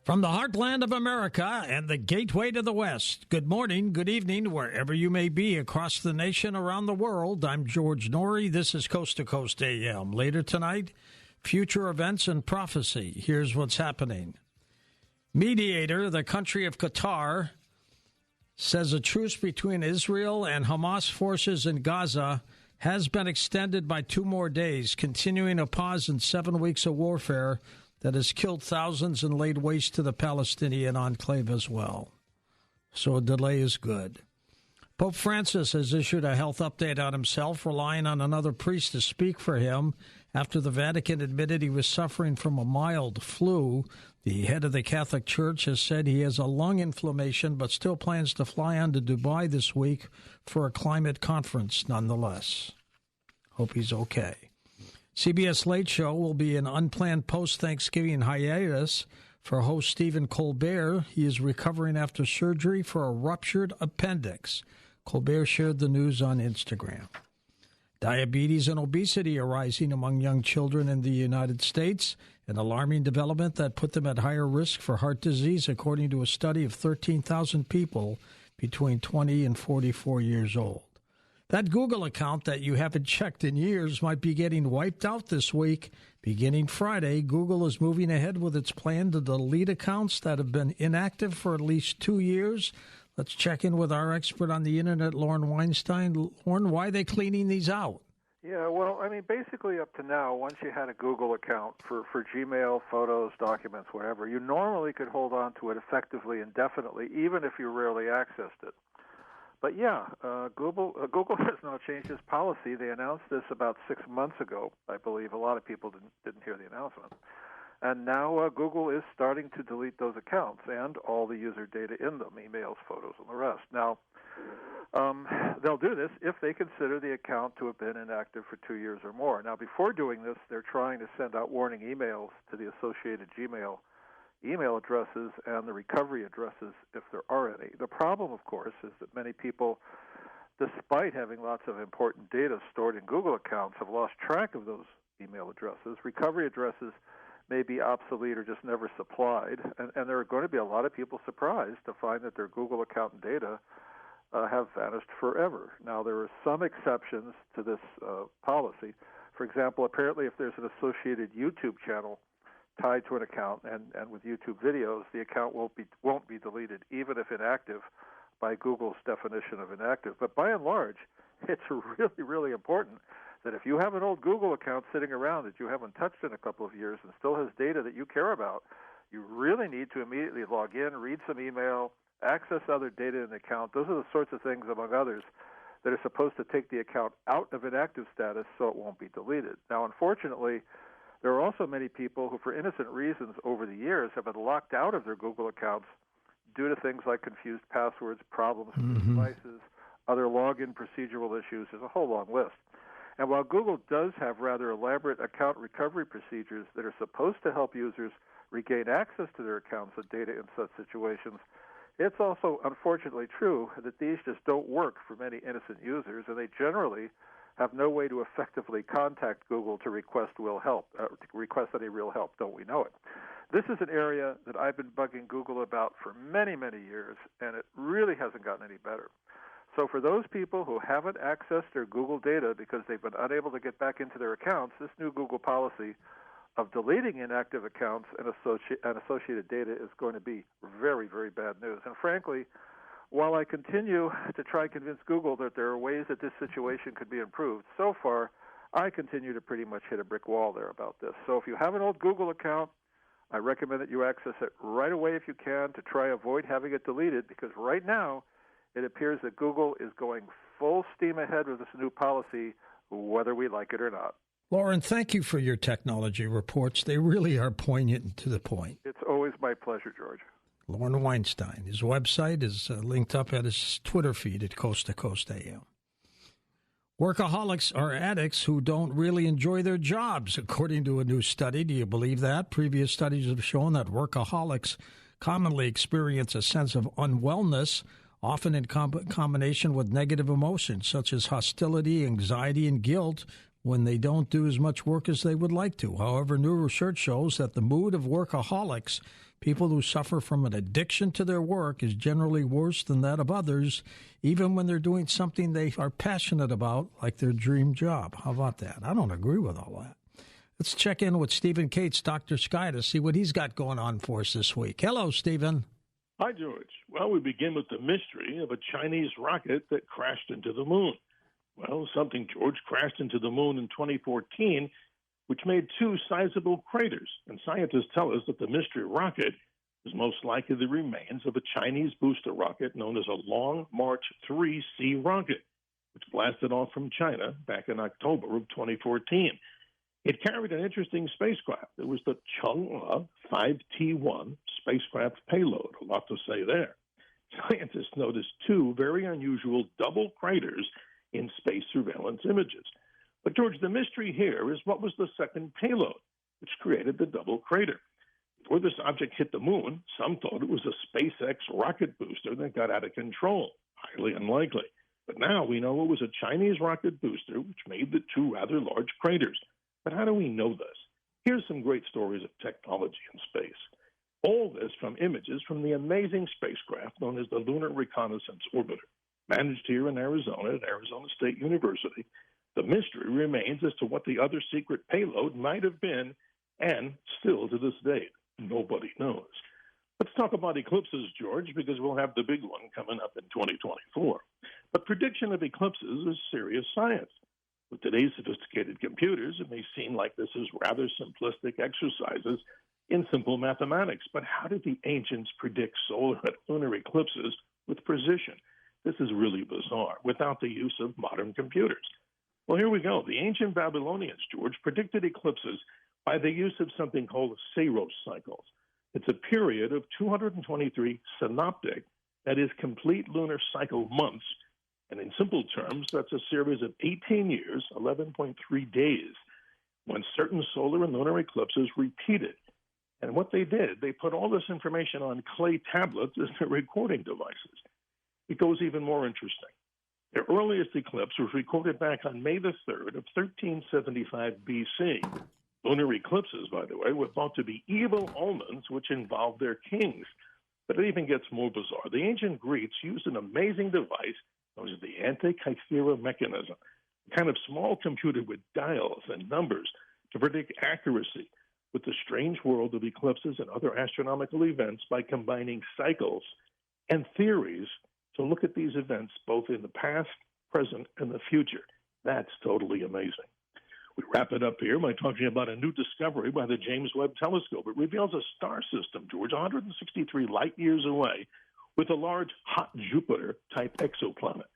From the heartland of America and the gateway to the West, good morning, good evening, wherever you may be across the nation, around the world. I'm George Norrie. This is Coast to Coast AM. Later tonight, future events and prophecy. Here's what's happening. Mediator, the country of Qatar, says a truce between Israel and Hamas forces in Gaza has been extended by 2 more days, continuing a pause in 7 weeks of warfare that has killed thousands and laid waste to the Palestinian enclave as well. So a delay is good. Pope Francis has issued a health update on himself, relying on another priest to speak for him after the Vatican admitted he was suffering from a mild flu. The head of the Catholic Church has said he has a lung inflammation, but still plans to fly on to Dubai this week for a climate conference nonetheless. Hope he's okay. CBS Late Show will be an unplanned post-Thanksgiving hiatus for host Stephen Colbert. He is recovering after surgery for a ruptured appendix. Colbert shared the news on Instagram. Diabetes and obesity are rising among young children in the United States, an alarming development that put them at higher risk for heart disease, according to a study of 13,000 people between 20 and 44 years old. That Google account that you haven't checked in years might be getting wiped out this week. Beginning Friday, Google is moving ahead with its plan to delete accounts that have been inactive for at least 2 years. Let's check in with our expert on the Internet, Lauren Weinstein. Lauren, why are they cleaning these out? Yeah, well, I mean, basically up to now, once you had a Google account for Gmail, photos, documents, whatever, you normally could hold on to it effectively indefinitely, even if you rarely accessed it. But yeah, Google has now changed its policy. They announced this about 6 months ago, I believe. A lot of people didn't hear the announcement. And now Google is starting to delete those accounts and all the user data in them, emails, photos, and the rest. Now, they'll do this if they consider the account to have been inactive for 2 years or more. Now, before doing this, they're trying to send out warning emails to the associated Gmail email addresses and the recovery addresses if there are any. The problem, of course, is that many people, despite having lots of important data stored in Google accounts, have lost track of those email addresses. Recovery addresses may be obsolete or just never supplied, and there are going to be a lot of people surprised to find that their Google account and data have vanished forever. Now, there are some exceptions to this policy. For example, apparently if there's an associated YouTube channel tied to an account, and with YouTube videos, the account won't be deleted, even if inactive, by Google's definition of inactive. But by and large, it's really, really important that if you have an old Google account sitting around that you haven't touched in a couple of years and still has data that you care about, you really need to immediately log in, read some email, access other data in the account. Those are the sorts of things, among others, that are supposed to take the account out of inactive status so it won't be deleted. Now, unfortunately, there are also many people who, for innocent reasons over the years, have been locked out of their Google accounts due to things like confused passwords, problems with devices, other login procedural issues. There's a whole long list. And while Google does have rather elaborate account recovery procedures that are supposed to help users regain access to their accounts and data in such situations, it's also unfortunately true that these just don't work for many innocent users, and they generally have no way to effectively contact Google to request any real help. Don't we know it? This is an area that I've been bugging Google about for many, many years, and it really hasn't gotten any better. So for those people who haven't accessed their Google data because they've been unable to get back into their accounts, this new Google policy of deleting inactive accounts and associated data is going to be very, very bad news. And frankly, while I continue to try and convince Google that there are ways that this situation could be improved, so far I continue to pretty much hit a brick wall there about this. So if you have an old Google account, I recommend that you access it right away if you can to try avoid having it deleted, because right now it appears that Google is going full steam ahead with this new policy, whether we like it or not. Lauren, thank you for your technology reports. They really are poignant and to the point. It's always my pleasure, George. Lauren Weinstein. His website is linked up at his Twitter feed at Coast to Coast AM. Workaholics are addicts who don't really enjoy their jobs, according to a new study. Do you believe that? Previous studies have shown that workaholics commonly experience a sense of unwellness, often in combination with negative emotions such as hostility, anxiety, and guilt when they don't do as much work as they would like to. However, new research shows that the mood of workaholics, people who suffer from an addiction to their work, is generally worse than that of others, even when they're doing something they are passionate about, like their dream job. How about that? I don't agree with all that. Let's check in with Stephen Cates, Dr. Sky, to see what he's got going on for us this week. Hello, Stephen. Hi, George. Well, we begin with the mystery of a Chinese rocket that crashed into the moon. Well, something, George, crashed into the moon in 2014, which made 2 sizable craters. And scientists tell us that the mystery rocket is most likely the remains of a Chinese booster rocket known as a Long March 3C rocket, which blasted off from China back in October of 2014. It carried an interesting spacecraft. It was the Chang'e 5T1 spacecraft payload. A lot to say there. Scientists noticed 2 very unusual double craters in space surveillance images. But, George, the mystery here is what was the second payload, which created the double crater. Before this object hit the moon, some thought it was a SpaceX rocket booster that got out of control. Highly unlikely. But now we know it was a Chinese rocket booster which made the 2 rather large craters. But how do we know this? Here's some great stories of technology in space. All this from images from the amazing spacecraft known as the Lunar Reconnaissance Orbiter. Managed here in Arizona at Arizona State University, the mystery remains as to what the other secret payload might have been, and still to this date, nobody knows. Let's talk about eclipses, George, because we'll have the big one coming up in 2024. But prediction of eclipses is serious science. With today's sophisticated computers, it may seem like this is rather simplistic exercises in simple mathematics. But how did the ancients predict solar and lunar eclipses with precision? This is really bizarre, without the use of modern computers. Well, here we go. The ancient Babylonians, George, predicted eclipses by the use of something called Saros cycles. It's a period of 223 synoptic, that is, complete lunar cycle months. And in simple terms, that's a series of 18 years, 11.3 days, when certain solar and lunar eclipses repeated. And what they did, they put all this information on clay tablets as their recording devices. It goes even more interesting. Their earliest eclipse was recorded back on May the 3rd of 1375 BC. Lunar eclipses, by the way, were thought to be evil omens which involved their kings. But it even gets more bizarre. The ancient Greeks used an amazing device known as the Antikythera mechanism, a kind of small computer with dials and numbers to predict accuracy with the strange world of eclipses and other astronomical events by combining cycles and theories to look at these events both in the past, present, and the future. That's totally amazing. We wrap it up here by talking about a new discovery by the James Webb Telescope. It reveals a star system, George, 163 light years away, with a large hot Jupiter-type exoplanet.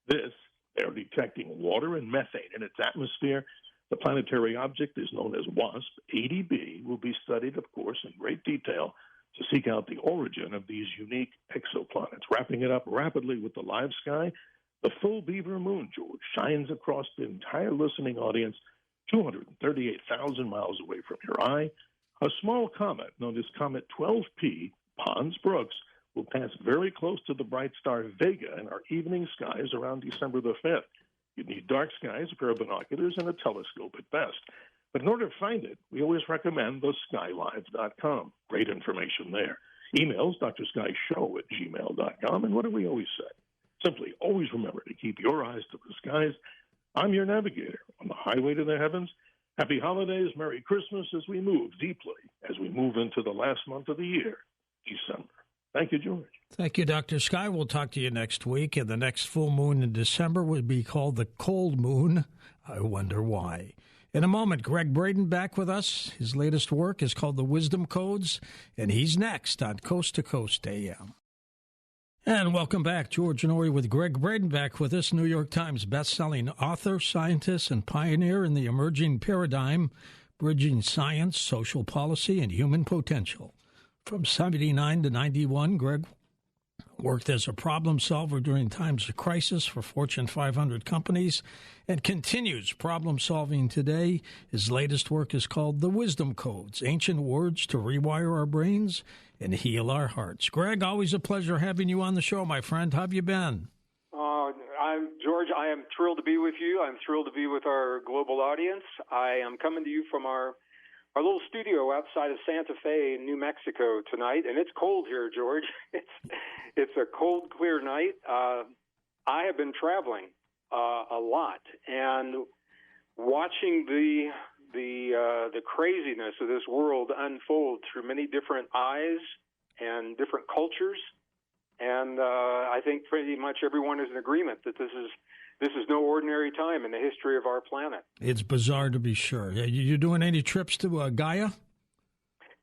They're detecting water and methane in its atmosphere. The planetary object is known as WASP. 80b will be studied, of course, in great detail to seek out the origin of these unique exoplanets. Wrapping it up rapidly with the live sky, the full Beaver Moon, George, shines across the entire listening audience 238,000 miles away from your eye. A small comet known as Comet 12P, Pons-Brooks, will pass very close to the bright star Vega in our evening skies around December the 5th. You need dark skies, a pair of binoculars, and a telescope at best. But in order to find it, we always recommend theskylive.com. Great information there. Emails, drskyshow@gmail.com. And what do we always say? Simply always remember to keep your eyes to the skies. I'm your navigator on the highway to the heavens. Happy holidays, Merry Christmas as we move deeply, as we move into the last month of the year, December. Thank you, George. Thank you, Dr. Sky. We'll talk to you next week. And the next full moon in December would be called the cold moon. I wonder why. In a moment, Gregg Braden back with us. His latest work is called The Wisdom Codes, and he's next on Coast to Coast AM. And welcome back. George Norrie with Gregg Braden back with us, New York Times bestselling author, scientist, and pioneer in the emerging paradigm, bridging science, social policy, and human potential. From 79 to 91, Gregg worked as a problem solver during times of crisis for Fortune 500 companies and continues problem solving today. His latest work is called The Wisdom Codes, Ancient Words to Rewire Our Brains and Heal Our Hearts. Gregg, always a pleasure having you on the show, my friend. How have you been? George, I am thrilled to be with you. I'm thrilled to be with our global audience. I am coming to you from our little studio outside of Santa Fe, New Mexico tonight, and it's cold here, George. It's a cold, clear night. I have been traveling a lot and watching the craziness of this world unfold through many different eyes and different cultures. And I think pretty much everyone is in agreement that this is no ordinary time in the history of our planet. It's bizarre, to be sure. You doing any trips to Gaia?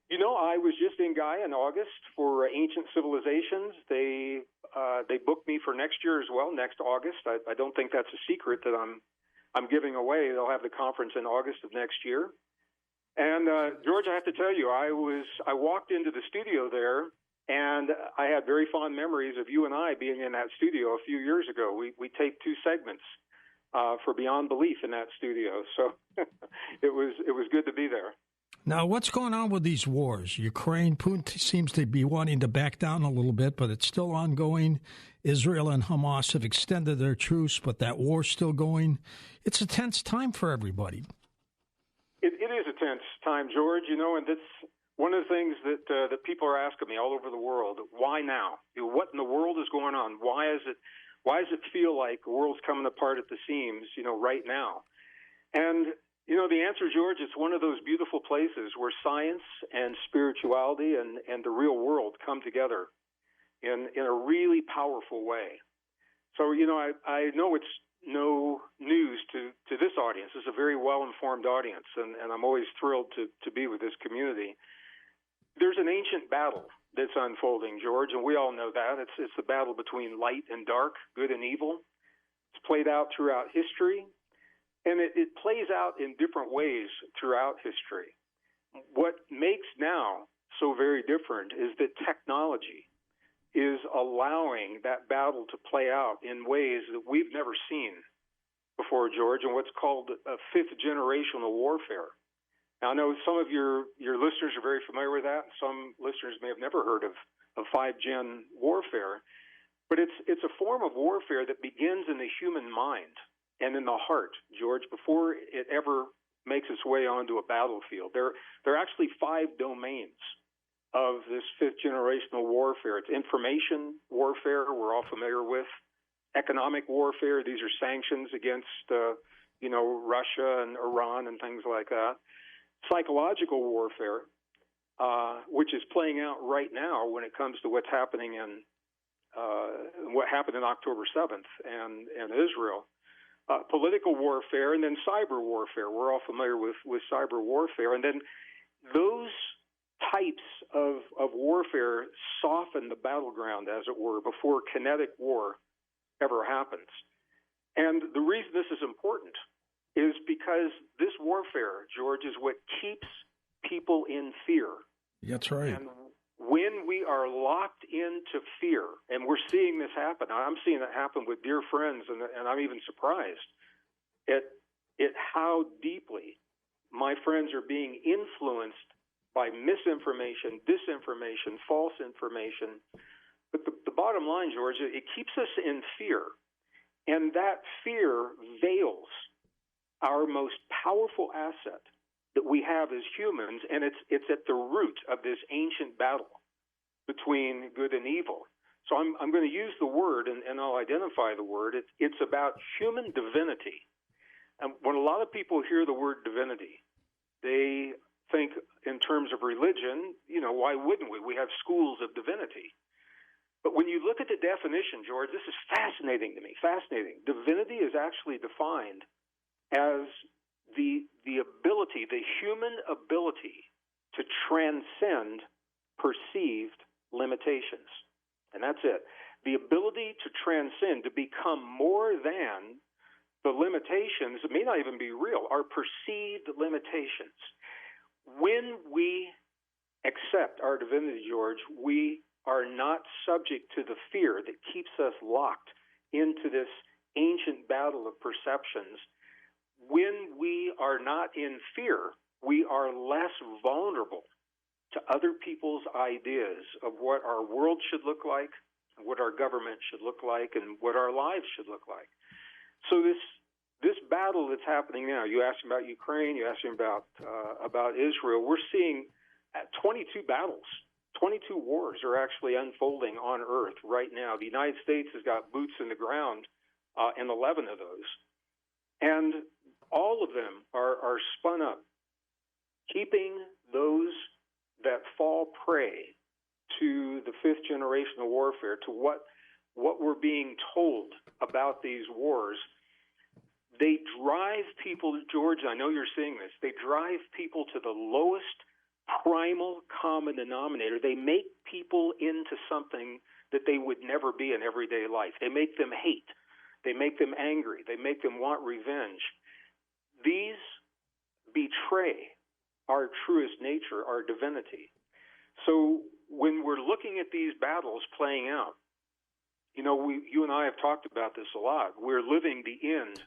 You know, I was just in Gaia in August for Ancient Civilizations. They booked me for next year as well, next August. I don't think that's a secret that I'm giving away. They'll have the conference in August of next year. And George, I have to tell you, I walked into the studio there, and I had very fond memories of you and I being in that studio a few years ago. We taped 2 segments for Beyond Belief in that studio, so it was good to be there. Now, what's going on with these wars? Ukraine, Putin seems to be wanting to back down a little bit, but it's still ongoing. Israel and Hamas have extended their truce, but that war's still going. It's a tense time for everybody. It is a tense time, George, and that's one of the things that people are asking me all over the world. Why now? What in the world is going on? Why does it feel like the world's coming apart at the seams, right now? And the answer, George, it's one of those beautiful places where science and spirituality and the real world come together in a really powerful way. So, I know it's no news to this audience. It's a very well-informed audience, and I'm always thrilled to be with this community. There's an ancient battle that's unfolding, George, and we all know that. It's the battle between light and dark, good and evil. It's played out throughout history. And it plays out in different ways throughout history. What makes now so very different is that technology is allowing that battle to play out in ways that we've never seen before, George, and what's called a 5th generational warfare. Now, I know some of your listeners are very familiar with that. Some listeners may have never heard of 5Gen warfare. But it's a form of warfare that begins in the human mind and in the heart, George, before it ever makes its way onto a battlefield. There are actually 5 domains of this 5th generational warfare. It's information warfare, we're all familiar with. Economic warfare, these are sanctions against, Russia and Iran and things like that. Psychological warfare, which is playing out right now when it comes to what's happening in what happened on October 7th and Israel. Political warfare, and then cyber warfare. We're all familiar with cyber warfare. And then those types of warfare soften the battleground, as it were, before kinetic war ever happens. And the reason this is important is because this warfare, George, is what keeps people in fear. That's right. And when we are locked into fear, and we're seeing this happen, I'm seeing it happen with dear friends, and I'm even surprised at how deeply my friends are being influenced by misinformation, disinformation, false information. But the bottom line, George, it keeps us in fear, and that fear veils our most powerful asset that we have as humans, and it's at the root of this ancient battle between good and evil. So I'm going to use the word, and I'll identify the word. It's about human divinity. And when a lot of people hear the word divinity, they think in terms of religion, why wouldn't we? We have schools of divinity. But when you look at the definition, George, this is fascinating to me, fascinating. Divinity is actually defined as the ability, the human ability to transcend perceived limitations. And that's it. The ability to transcend, to become more than the limitations that may not even be real, are perceived limitations. When we accept our divinity, George, we are not subject to the fear that keeps us locked into this ancient battle of perceptions. When we are not in fear, we are less vulnerable to other people's ideas of what our world should look like, what our government should look like, and what our lives should look like. So this battle that's happening now, you asked about Ukraine, you asked about Israel. We're seeing 22 battles, 22 wars are actually unfolding on Earth right now. The United States has got boots in the ground in 11 of those. And all of them are spun up, keeping those that fall prey to the fifth generation of warfare, to what we're being told about these wars. They drive people, George, I know you're seeing this, they drive people to the lowest primal common denominator. They make people into something that they would never be in everyday life. They make them hate. They make them angry. They make them want revenge. These betray our truest nature, our divinity. So when we're looking at these battles playing out, you and I have talked about this a lot. We're living the end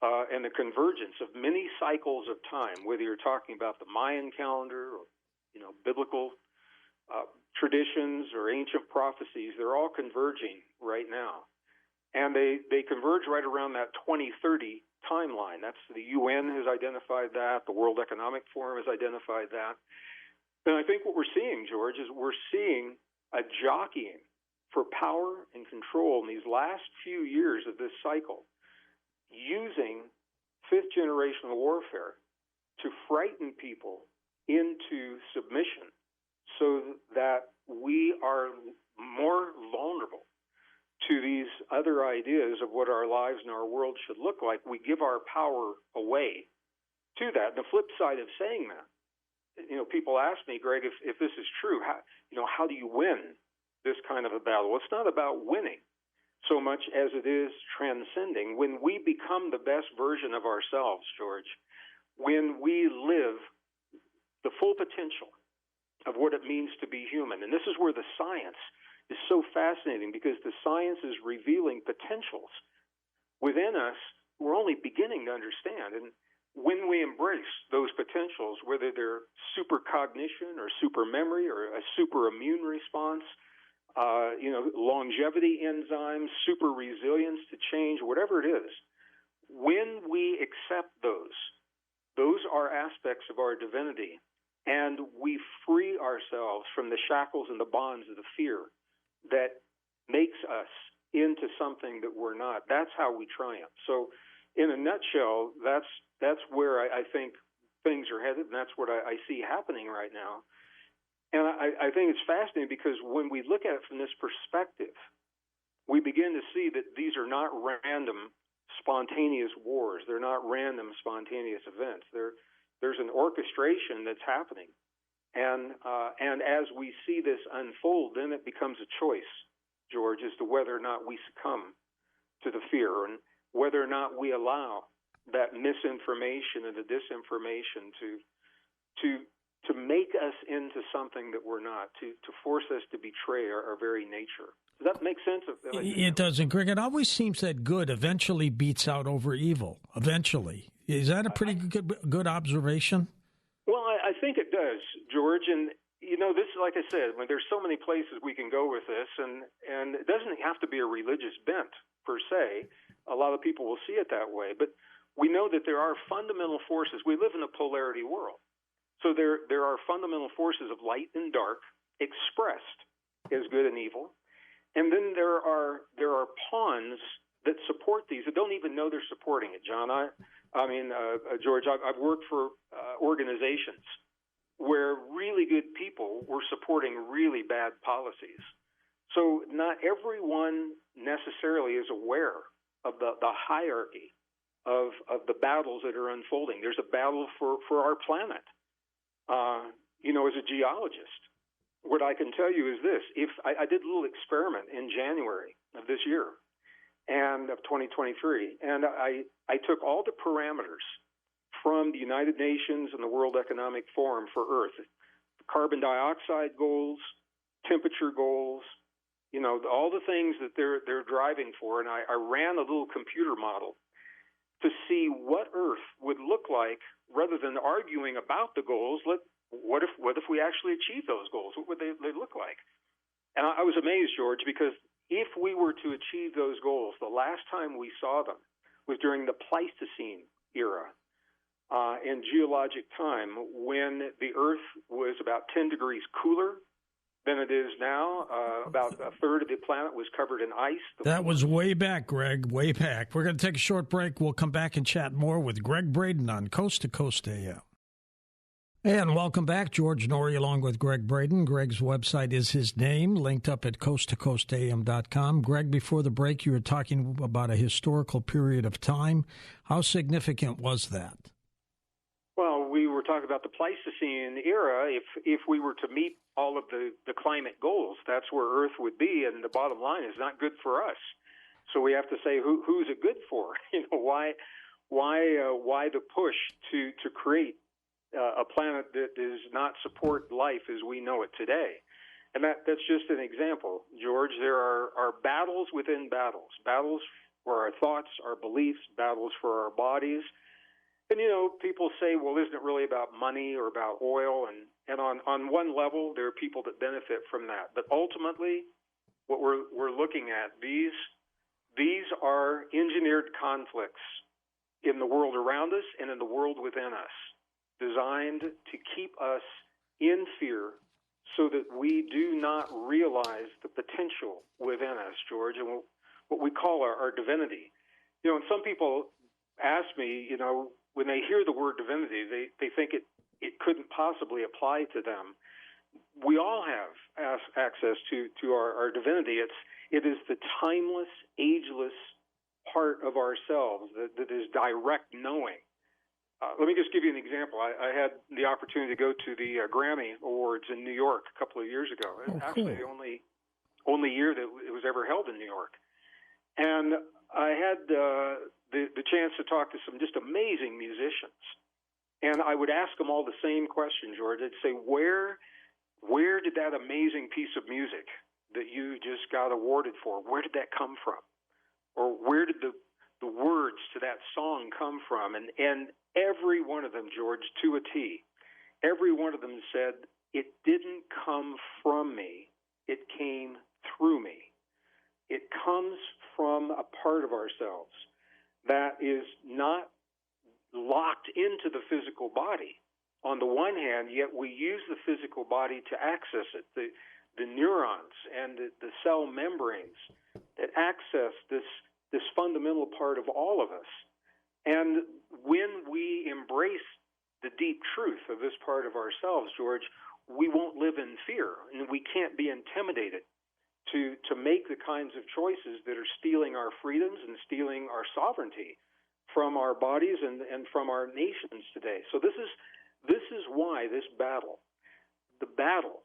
and the convergence of many cycles of time, whether you're talking about the Mayan calendar or, biblical traditions or ancient prophecies. They're all converging right now. And they converge right around that 2030 timeline. That's the UN has identified that. The World Economic Forum has identified that. And I think what we're seeing, George, is we're seeing a jockeying for power and control in these last few years of this cycle, using fifth generational warfare to frighten people into submission so that we are more vulnerable to these other ideas of what our lives and our world should look like. We give our power away to that. And the flip side of saying that, people ask me, Greg, if this is true, how do you win this kind of a battle? Well, it's not about winning so much as it is transcending. When we become the best version of ourselves, George, when we live the full potential of what it means to be human, and this is where the science is so fascinating, because the science is revealing potentials within us we're only beginning to understand. And when we embrace those potentials, whether they're supercognition or super memory or a super immune response, longevity enzymes, super resilience to change, whatever it is, when we accept those are aspects of our divinity, and we free ourselves from the shackles and the bonds of the fear that makes us into something that we're not. That's how we triumph. So in a nutshell, that's where I think things are headed, and that's what I see happening right now. And I think it's fascinating because when we look at it from this perspective, we begin to see that these are not random, spontaneous wars. They're not random, spontaneous events. There's an orchestration that's happening. And as we see this unfold, then it becomes a choice, George, as to whether or not we succumb to the fear and whether or not we allow that misinformation and the disinformation to make us into something that we're not, to force us to betray our very nature. Does that make sense? It doesn't, Greg. It always seems that good eventually beats out over evil. Eventually. Is that a pretty good observation? Well, I think it does, George. And, this is, like I said, when there's so many places we can go with this, and it doesn't have to be a religious bent, per se. A lot of people will see it that way. But we know that there are fundamental forces. We live in a polarity world. So there are fundamental forces of light and dark expressed as good and evil. And then there are pawns that support these that don't even know they're supporting it, John. George, I've worked for organizations where really good people were supporting really bad policies. So not everyone necessarily is aware of the hierarchy of the battles that are unfolding. There's a battle for our planet. As a geologist, what I can tell you is this. If I did a little experiment in January of this year and of 2023, and I took all the parameters from the United Nations and the World Economic Forum for Earth, carbon dioxide goals, temperature goals, all the things that they're driving for, and I ran a little computer model to see what Earth would look like rather than arguing about the goals. What if we actually achieve those goals? What would they look like? And I was amazed, George, because if we were to achieve those goals, the last time we saw them was during the Pleistocene era in geologic time, when the Earth was about 10 degrees cooler than it is now. About a third of the planet was covered in ice. That was way back, Greg, way back. We're going to take a short break. We'll come back and chat more with Gregg Braden on Coast to Coast AM. And welcome back, George Noory, along with Gregg Braden. Gregg's website is his name, linked up at coasttocoastam.com. Gregg, before the break, you were talking about a historical period of time. How significant was that? Well, we were talking about the Pleistocene era. If we were to meet all of the climate goals, that's where Earth would be, and the bottom line is not good for us. So we have to say, who's it good for? Why the push to create a planet that does not support life as we know it today? And that's just an example, George. There are battles within battles, battles for our thoughts, our beliefs, battles for our bodies. And, people say, well, isn't it really about money or about oil? And on one level, there are people that benefit from that. But ultimately, what we're looking at, these are engineered conflicts in the world around us and in the world within us, designed to keep us in fear so that we do not realize the potential within us, George, and what we call our divinity. And some people ask me, when they hear the word divinity, they think it couldn't possibly apply to them. We all have access to our divinity. It is the timeless, ageless part of ourselves that is direct knowing. Let me just give you an example. I had the opportunity to go to the Grammy Awards in New York a couple of years ago. Actually, the only year that it was ever held in New York. And I had the chance to talk to some just amazing musicians. And I would ask them all the same question, George. I'd say, where did that amazing piece of music that you just got awarded for, where did that come from? Or where did the words to that song come from? And every one of them, George, to a T, every one of them said, it didn't come from me, it came through me. It comes from a part of ourselves that is not locked into the physical body on the one hand, yet we use the physical body to access it, the neurons and the cell membranes that access this fundamental part of all of us. And when we embrace the deep truth of this part of ourselves, George, we won't live in fear, and we can't be intimidated to make the kinds of choices that are stealing our freedoms and stealing our sovereignty from our bodies and from our nations today. So this is why this battle, the battle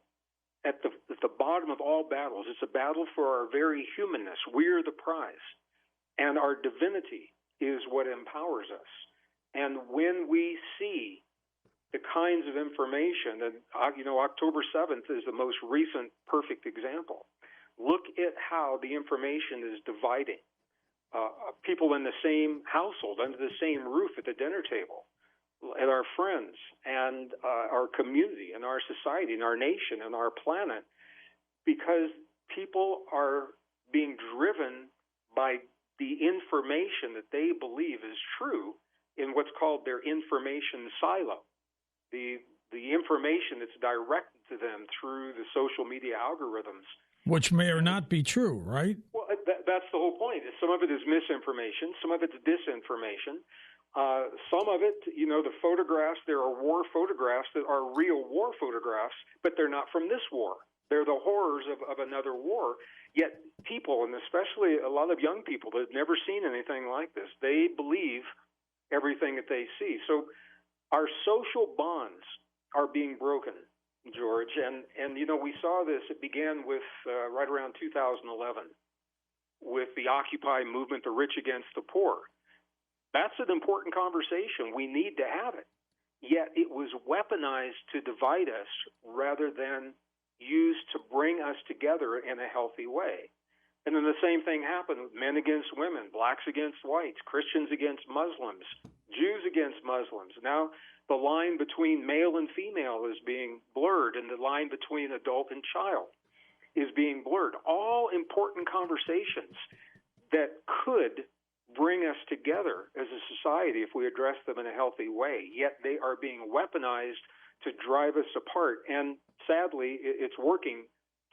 at the bottom of all battles, it's a battle for our very humanness. We're the prize, and our divinity is what empowers us. And when we see the kinds of information, and October 7th is the most recent perfect example. Look at how the information is dividing people in the same household, under the same roof at the dinner table, and our friends and our community and our society and our nation and our planet, because people are being driven by the information that they believe is true in what's called their information silo. The information that's directed to them through the social media algorithms. Which may or not be true, right? Well, that's the whole point. Some of it is misinformation. Some of it's disinformation. Some of it, the photographs, there are war photographs that are real war photographs, but they're not from this war. They're the horrors of another war. Yet people, and especially a lot of young people that have never seen anything like this, they believe everything that they see. So our social bonds are being broken, George. And we saw this. It began with right around 2011 with the Occupy movement, the rich against the poor. That's an important conversation. We need to have it. Yet it was weaponized to divide us rather than used to bring us together in a healthy way. And then the same thing happened with men against women, blacks against whites, Christians against Muslims, Jews against Muslims. Now the line between male and female is being blurred, and the line between adult and child is being blurred. All important conversations that could bring us together as a society if we address them in a healthy way. Yet they are being weaponized to drive us apart. And sadly, it's working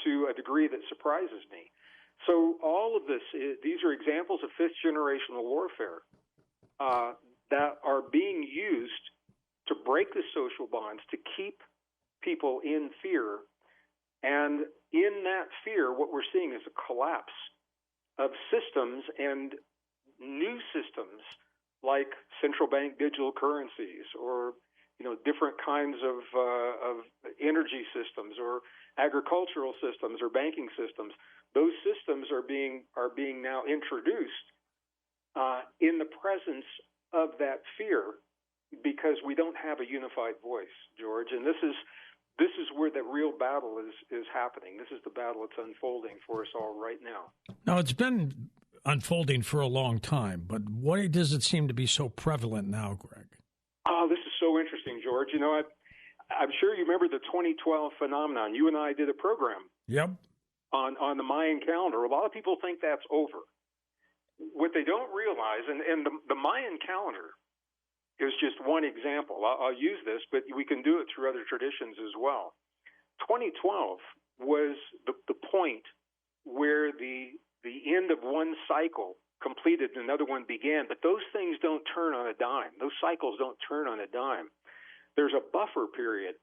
to a degree that surprises me. So all of this, these are examples of fifth generational warfare that are being used to break the social bonds, to keep people in fear. And in that fear, what we're seeing is a collapse of systems and new systems like central bank digital currencies, or different kinds of energy systems, or agricultural systems, or banking systems. Those systems are being now introduced in the presence of that fear, because we don't have a unified voice, George. And this is where the real battle is happening. This is the battle that's unfolding for us all right now. Now, it's been unfolding for a long time, but why does it seem to be so prevalent now, Gregg? Oh, this is so interesting, George. I'm sure you remember the 2012 phenomenon. You and I did a program on the Mayan calendar. A lot of people think that's over. What they don't realize, and the Mayan calendar is just one example. I'll use this, but we can do it through other traditions as well. 2012 was the point where the end of one cycle completed and another one began, but those things don't turn on a dime. Those cycles don't turn on a dime. There's a buffer period.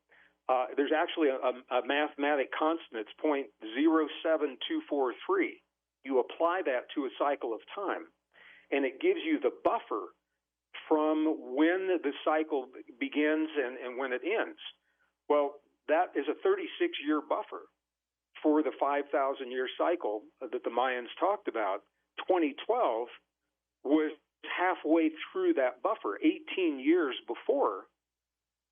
There's actually a mathematic constant. It's 0.07243. You apply that to a cycle of time, and it gives you the buffer from when the cycle begins and when it ends. Well, that is a 36-year buffer for the 5,000-year cycle that the Mayans talked about. 2012 was halfway through that buffer. 18 years before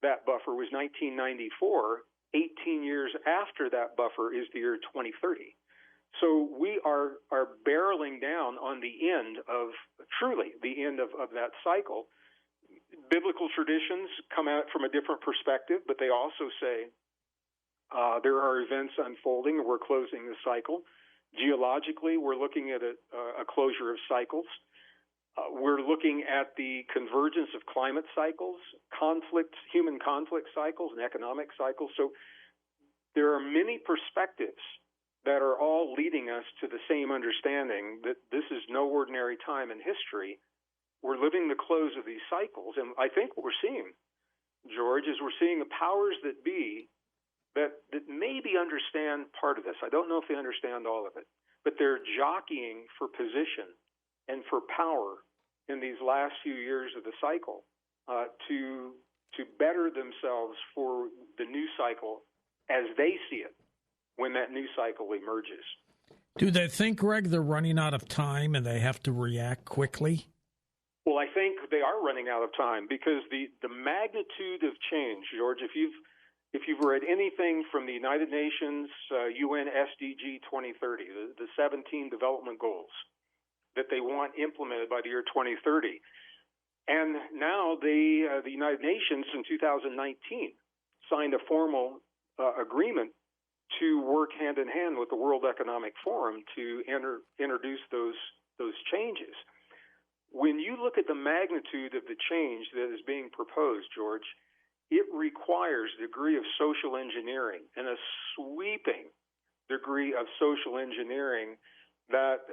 that buffer was 1994. 18 years after that buffer is the year 2030. So we are barreling down on the end of, truly, the end of that cycle. Biblical traditions come at it from a different perspective, but they also say there are events unfolding and we're closing the cycle. Geologically, we're looking at a closure of cycles. We're looking at the convergence of climate cycles, human conflict cycles, and economic cycles. So there are many perspectives that are all leading us to the same understanding that this is no ordinary time in history. We're living the close of these cycles. And I think what we're seeing, George, is we're seeing the powers that be that maybe understand part of this. I don't know if they understand all of it, but they're jockeying for position and for power in these last few years of the cycle to better themselves for the new cycle as they see it when that new cycle emerges. Do they think, Gregg, they're running out of time and they have to react quickly? Well, I think they are running out of time because the magnitude of change, George, if you've read anything from the United Nations UN SDG 2030, the 17 development goals that they want implemented by the year 2030, and now the United Nations in 2019 signed a formal agreement to work hand in hand with the World Economic Forum to introduce those changes. When you look at the magnitude of the change that is being proposed, George, it requires a degree of social engineering and a sweeping degree of social engineering that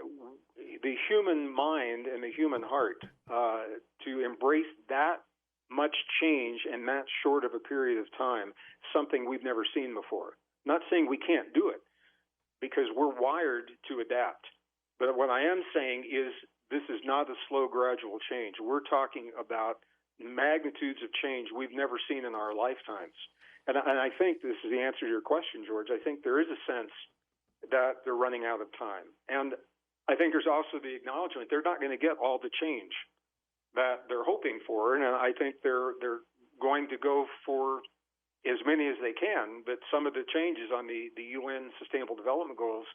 the human mind and the human heart to embrace that much change in that short of a period of time, something we've never seen before. Not saying we can't do it, because we're wired to adapt. But what I am saying is this is not a slow, gradual change. We're talking about magnitudes of change we've never seen in our lifetimes. And I think this is the answer to your question, George. I think there is a sense that they're running out of time. And I think there's also the acknowledgement they're not going to get all the change that they're hoping for. And I think they're going to go for as many as they can, but some of the changes on the UN Sustainable Development Goals,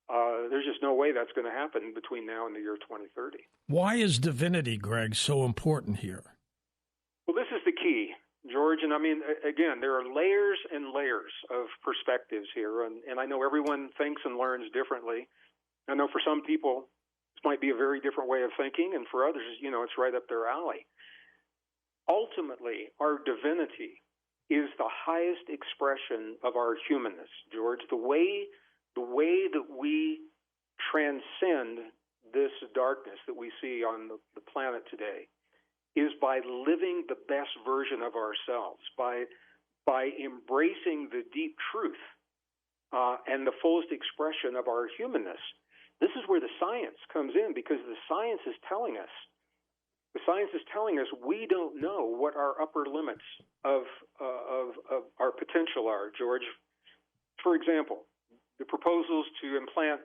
there's just no way that's going to happen between now and the year 2030. Why is divinity, Gregg, so important here? Well, this is the key, George. And I mean, again, there are layers and layers of perspectives here. And I know everyone thinks and learns differently. I know for some people, might be a very different way of thinking, and for others, it's right up their alley. Ultimately, our divinity is the highest expression of our humanness, George. The way that we transcend this darkness that we see on the planet today is by living the best version of ourselves, by embracing the deep truth and the fullest expression of our humanness. This is where the science comes in, because the science is telling us we don't know what our upper limits of our potential are, George. For example, the proposals to implant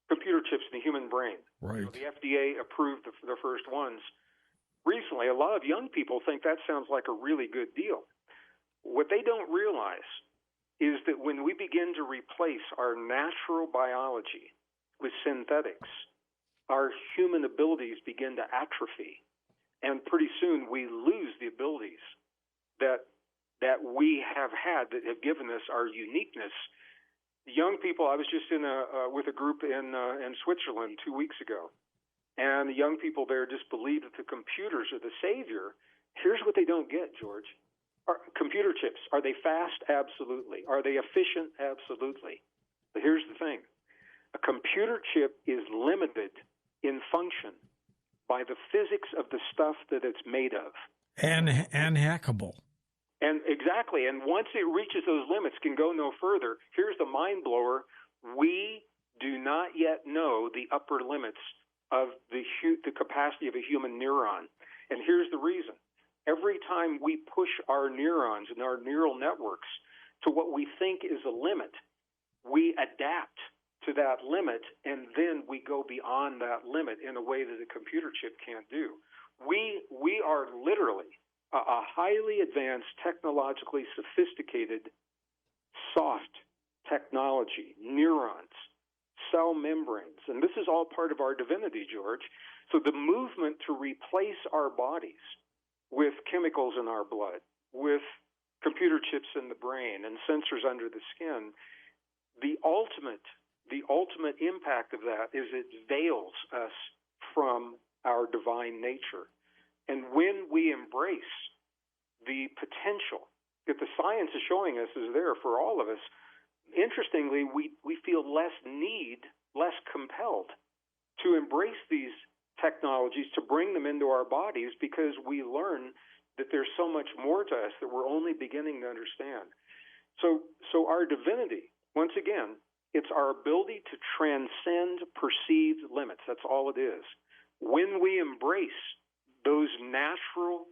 computer chips in the human brain. Right. The FDA approved the first ones. Recently, a lot of young people think that sounds like a really good deal. What they don't realize is that when we begin to replace our natural biology with synthetics, our human abilities begin to atrophy, and pretty soon we lose the abilities that we have had that have given us our uniqueness. Young people, I was just with a group in Switzerland 2 weeks ago, and the young people there just believe that the computers are the savior. Here's what they don't get, George. Computer chips, are they fast? Absolutely. Are they efficient? Absolutely. But here's the thing. A computer chip is limited in function by the physics of the stuff that it's made of. And hackable. And exactly. And once it reaches those limits, can go no further. Here's the mind blower. We do not yet know the upper limits of the capacity of a human neuron. And here's the reason. Every time we push our neurons and our neural networks to what we think is a limit, we adapt to that limit, and then we go beyond that limit in a way that a computer chip can't do. We are literally a highly advanced, technologically sophisticated, soft technology, neurons, cell membranes, and this is all part of our divinity, George. So the movement to replace our bodies with chemicals in our blood, with computer chips in the brain and sensors under the skin, the ultimate impact of that is it veils us from our divine nature. And when we embrace the potential that the science is showing us is there for all of us, interestingly, we feel less compelled to embrace these technologies, to bring them into our bodies, because we learn that there's so much more to us that we're only beginning to understand. So our divinity, once again, it's our ability to transcend perceived limits. That's all it is. When we embrace those natural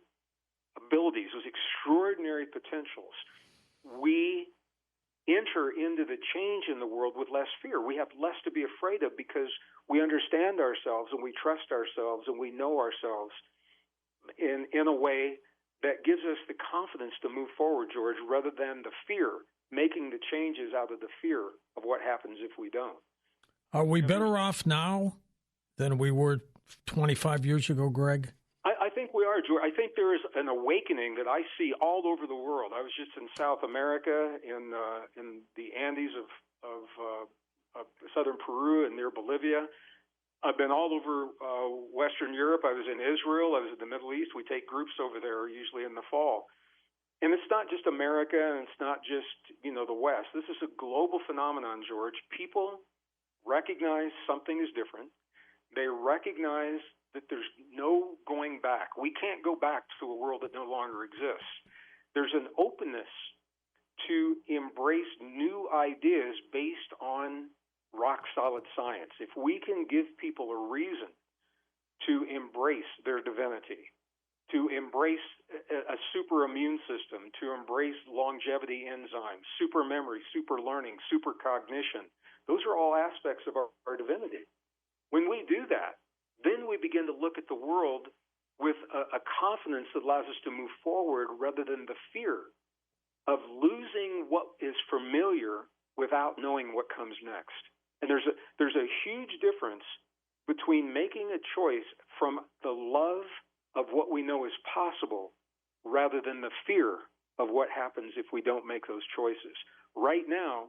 abilities, those extraordinary potentials, we enter into the change in the world with less fear. We have less to be afraid of because we understand ourselves and we trust ourselves and we know ourselves in a way that gives us the confidence to move forward, George, rather than the fear, making the changes out of the fear of what happens if we don't. Are we better off now than we were 25 years ago, Gregg? I think we are, George. I think there is an awakening that I see all over the world. I was just in South America, in the Andes of southern Peru and near Bolivia. I've been all over Western Europe. I was in Israel. I was in the Middle East. We take groups over there usually in the fall. And it's not just America, and it's not just, the West. This is a global phenomenon, George. People recognize something is different. They recognize that there's no going back. We can't go back to a world that no longer exists. There's an openness to embrace new ideas based on rock-solid science. If we can give people a reason to embrace their divinity, to embrace a super immune system, to embrace longevity enzymes, super memory, super learning, super cognition, those are all aspects of our divinity. When we do that, then we begin to look at the world with a confidence that allows us to move forward rather than the fear of losing what is familiar without knowing what comes next. And there's a huge difference between making a choice from the love of what we know is possible rather than the fear of what happens if we don't make those choices. Right now,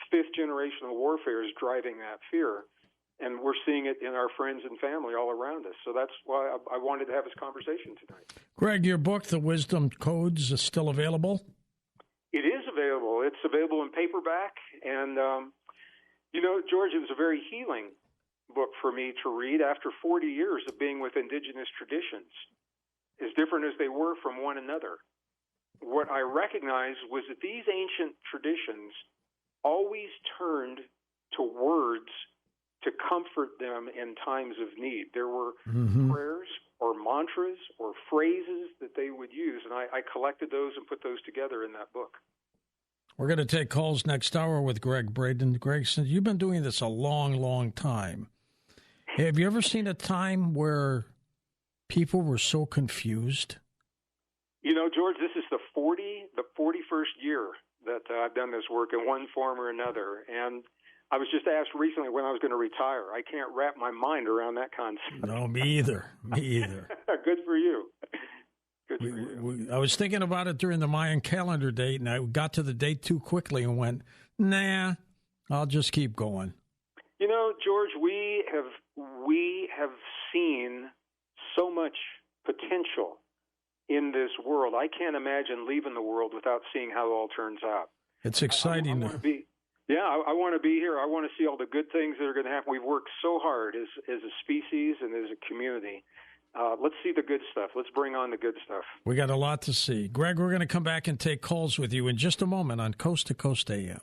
fifth generational warfare is driving that fear. And we're seeing it in our friends and family all around us. So that's why I wanted to have this conversation tonight. Gregg, your book, The Wisdom Codes, is still available? It is available. It's available in paperback. And, George, it was a very healing book for me to read after 40 years of being with indigenous traditions, as different as they were from one another. What I recognized was that these ancient traditions always turned to words to comfort them in times of need. There were prayers or mantras or phrases that they would use, and I collected those and put those together in that book. We're going to take calls next hour with Gregg Braden. Gregg, since you've been doing this a long, long time, have you ever seen a time where people were so confused? George, this is the 41st year that I've done this work in one form or another, and I was just asked recently when I was going to retire. I can't wrap my mind around that concept. No, me either. Good for you. Good for you. I was thinking about it during the Mayan calendar date, and I got to the date too quickly and went, nah, I'll just keep going. George, we have seen so much potential in this world. I can't imagine leaving the world without seeing how it all turns out. It's exciting. I want to be here. I want to see all the good things that are going to happen. We've worked so hard as a species and as a community. Let's see the good stuff. Let's bring on the good stuff. We got a lot to see. Gregg, we're going to come back and take calls with you in just a moment on Coast to Coast AM.